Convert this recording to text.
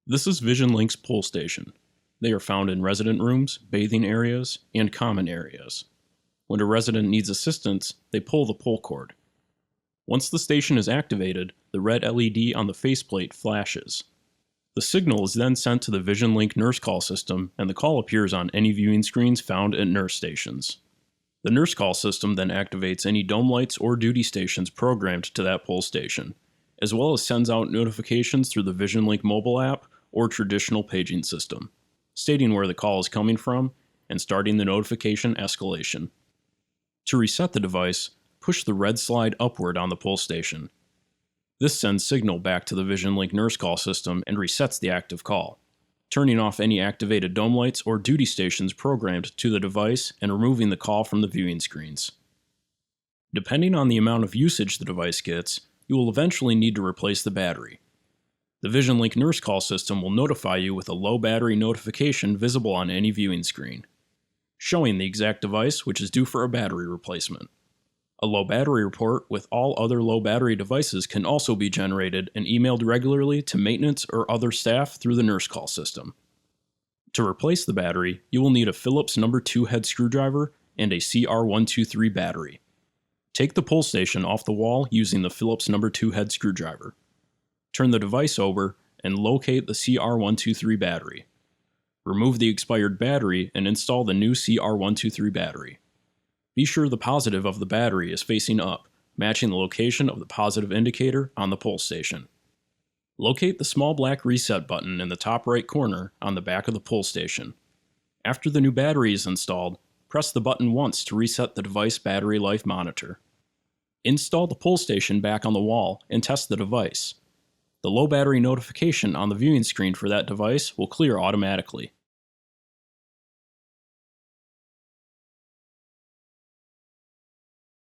This is VisionLink's pull station. They are found in resident rooms, bathing areas, and common areas. When a resident needs assistance, they pull the pull cord. Once the station is activated, the red LED on the faceplate flashes. The signal is then sent to the VisionLink nurse call system, and the call appears on any viewing screens found at nurse stations. The nurse call system then activates any dome lights or duty stations programmed to that pull station, as well as sends out notifications through the VisionLink mobile app or traditional paging system, stating where the call is coming from and starting the notification escalation. To reset the device, push the red slide upward on the pull station. This sends signal back to the VisionLink nurse call system and resets the active call, turning off any activated dome lights or duty stations programmed to the device and removing the call from the viewing screens. Depending on the amount of usage the device gets, you will eventually need to replace the battery. The VisionLink nurse call system will notify you with a low battery notification visible on any viewing screen, showing the exact device which is due for a battery replacement. A low battery report with all other low battery devices can also be generated and emailed regularly to maintenance or other staff through the nurse call system. To replace the battery, you will need a Phillips No. 2 head screwdriver and a CR123 battery. Take the pull station off the wall using the Phillips No. 2 head screwdriver. Turn the device over and locate the CR123 battery. Remove the expired battery and install the new CR123 battery. Be sure the positive of the battery is facing up, matching the location of the positive indicator on the pull station. Locate the small black reset button in the top right corner on the back of the pull station. After the new battery is installed, press the button once to reset the device battery life monitor. Install the pull station back on the wall and test the device. The low battery notification on the viewing screen for that device will clear automatically.